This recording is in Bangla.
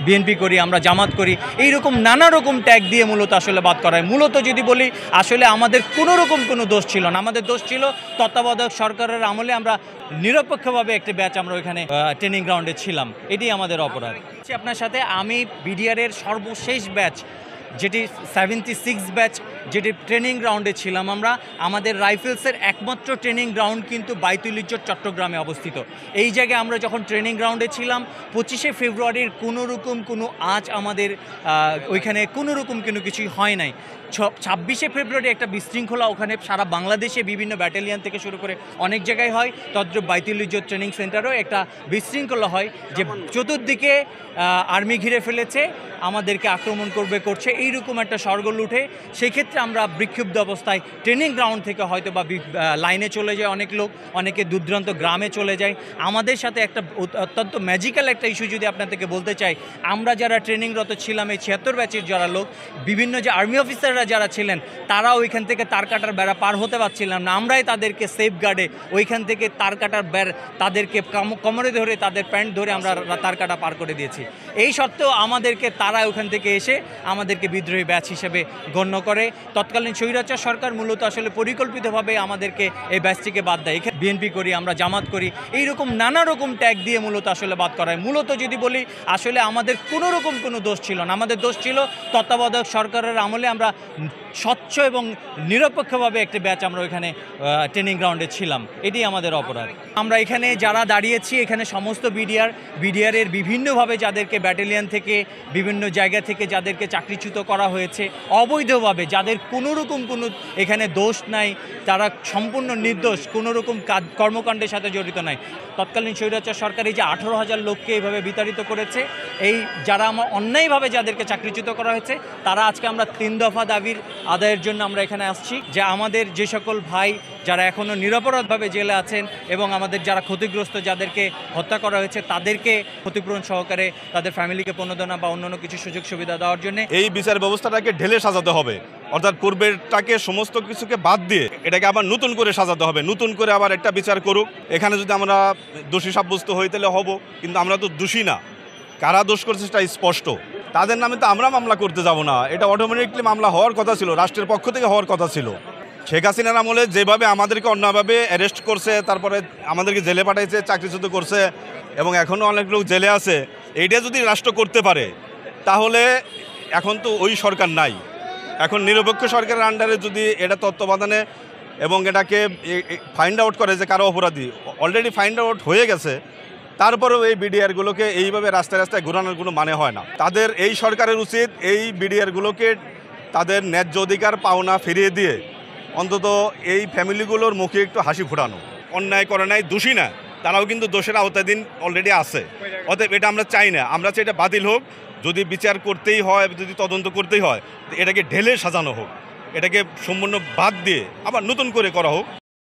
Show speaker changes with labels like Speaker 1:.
Speaker 1: বিএনপি করি, আমরা জামাত করি, এইরকম নানা রকম ট্যাগ দিয়ে মূলত আসলে বাদ করা হয়। মূলত যদি বলি আসলে আমাদের কোনো রকম কোনো দোষ ছিল না। আমাদের দোষ ছিল তত্ত্বাবধায়ক সরকারের আমলে আমরা নিরপেক্ষভাবে একটি ব্যাচ আমরা ওইখানে ট্রেনিং গ্রাউন্ডে ছিলাম, এটাই আমাদের অপরাধ। আপনার সাথে আমি বিডিআরের সর্বশেষ ব্যাচ যেটি 76 ব্যাচ, যেটি ট্রেনিং গ্রাউন্ডে ছিলাম আমরা। আমাদের রাইফেলসের একমাত্র ট্রেনিং গ্রাউন্ড কিন্তু বাইতুল ইজ্জত চট্টগ্রামে অবস্থিত। এই জায়গায় আমরা যখন ট্রেনিং গ্রাউন্ডে ছিলাম 25শে ফেব্রুয়ারির কোনো রকম কোনো আজ আমাদের ওইখানে কোনো রকম কোনো কিছুই হয় নাই। 26শে ফেব্রুয়ারি একটা বিশৃঙ্খলা ওখানে সারা বাংলাদেশে বিভিন্ন ব্যাটালিয়ন থেকে শুরু করে অনেক জায়গায় হয়, তদ্রুপ বাইতুল ইজ্জত ট্রেনিং সেন্টারেও একটা বিশৃঙ্খলা হয় যে চতুর্দিকে আর্মি ঘিরে ফেলেছে, আমাদেরকে আক্রমণ করছে, এইরকম একটা সরগোল উঠে। সেই ক্ষেত্রে আমরা বিক্ষুব্ধ অবস্থায় ট্রেনিং গ্রাউন্ড থেকে হয়তো বা লাইনে চলে যায় অনেক লোক, অনেকে দূরদূরান্ত গ্রামে চলে যায়। আমাদের সাথে একটা অত্যন্ত ম্যাজিক্যাল একটা ইস্যু যদি আপনাদেরকে বলতে চাই, আমরা যারা ট্রেনিংরত ছিলাম এই 76 ব্যাচের যারা লোক, বিভিন্ন যে আর্মি অফিসাররা যারা ছিলেন তারা ওইখান থেকে তার কাটার বেড়া পার হতে পারছিলাম না। আমরাই তাদেরকে সেফ গার্ডে ওইখান থেকে তার কাটার তাদেরকে কোমরে ধরে তাদের প্যান্ট ধরে আমরা তার কাটা পার করে দিয়েছি। এই সত্ত্বেও আমাদেরকে তারা ওখান থেকে এসে আমাদেরকে বিদ্রোহী ব্যাচ হিসেবে গণ্য করে। তৎকালীন স্বৈরাচার সরকার মূলত আসলে পরিকল্পিতভাবে আমাদেরকে এই ব্যাচটিকে বাদ দেয়। এখানে বিএনপি করি, আমরা জামাত করি, এইরকম নানা রকম ট্যাগ দিয়ে মূলত আসলে বাদ করা হয়। মূলত যদি বলি আসলে আমাদের কোনো রকম কোনো দোষ ছিল না। আমাদের দোষ ছিল তত্ত্বাবধায়ক সরকারের আমলে আমরা স্বচ্ছ এবং নিরপেক্ষভাবে একটি ব্যাচ আমরা ওইখানে ট্রেনিং গ্রাউন্ডে ছিলাম, এটাই আমাদের অপরাধ। আমরা এখানে যারা দাঁড়িয়েছি এখানে সমস্ত বিডিআরের বিভিন্নভাবে যাদেরকে ব্যাটালিয়ন থেকে বিভিন্ন জায়গা থেকে যাদেরকে চাকরিচ্যুত করা হয়েছে অবৈধভাবে, যাদের কোনো রকম কোনো এখানে দোষ নাই, তারা সম্পূর্ণ নির্দোষ, কোনো রকম কর্মকাণ্ডের সাথে জড়িত নাই। তৎকালীন স্বৈরাচার সরকার এই যে 18,000 লোককে এইভাবে বিতাড়িত করেছে, এই যারা আমার অন্যায়ভাবে যাদেরকে চাকরিচ্যুত করা হয়েছে তারা আজকে আমরা 3 দফা দাবির আদায়ের জন্য আমরা এখানে আসছি। যে আমাদের যে সকল ভাই যারা এখনও নিরপরাধভাবে জেলে আছেন এবং আমাদের যারা ক্ষতিগ্রস্ত, যাদেরকে হত্যা করা হয়েছে তাদেরকে ক্ষতিপূরণ সহকারে তাদের ফ্যামিলিকে প্রণোদনা বা অন্যান্য কিছু সুযোগ সুবিধা দেওয়ার জন্য
Speaker 2: এই বিচার ব্যবস্থাটাকে ঢেলে সাজাতে হবে। অর্থাৎ পূর্বেরটাকে সমস্ত কিছুকে বাদ দিয়ে এটাকে আবার নতুন করে সাজাতে হবে, নতুন করে আবার একটা বিচার করুক। এখানে যদি আমরা দোষী সাব্যস্ত হই তাহলে হব, কিন্তু আমরা তো দোষী না। কারা দোষ করছে সেটা স্পষ্ট। তাদের নামে তো আমরা মামলা করতে যাব না, এটা অটোমেটিকলি মামলা হওয়ার কথা ছিল, রাষ্ট্রের পক্ষ থেকে হওয়ার কথা ছিল। শেখ হাসিনার আমলে যেভাবে আমাদেরকে অন্যায়ভাবে অ্যারেস্ট করছে, তারপরে আমাদেরকে জেলে পাঠাইছে, চাকরিচ্যুত করছে এবং এখনও অনেক লোক জেলে আছে, এইটা যদি রাষ্ট্র করতে পারে তাহলে এখন তো ওই সরকার নাই। এখন নিরপেক্ষ সরকারের আন্ডারে যদি এটা তত্ত্বাবধানে এবং এটাকে ফাইন্ড আউট করে যে কারো অপরাধী, অলরেডি ফাইন্ড আউট হয়ে গেছে, তারপরেও এই বিডিআরগুলোকে এইভাবে রাস্তায় রাস্তায় ঘোরানোর কোনো মানে হয় না। তাদের এই সরকারের উচিত এই বিডিআরগুলোকে তাদের ন্যায্য অধিকার পাওনা ফিরিয়ে দিয়ে অন্তত এই ফ্যামিলিগুলোর মুখে একটু হাসি ফোটানো। অন্যায় করে নাই, দোষী না, তারাও কিন্তু দোষের আওতাধীন অলরেডি আছে। অতএব এটা আমরা চাই না, আমরা চাই এটা বাতিল হোক। যদি বিচার করতেই হয়, যদি তদন্ত করতেই হয়, এটাকে ঢেলে সাজানো হোক, এটাকে সম্পূর্ণ বাদ দিয়ে আবার নতুন করে করা হোক।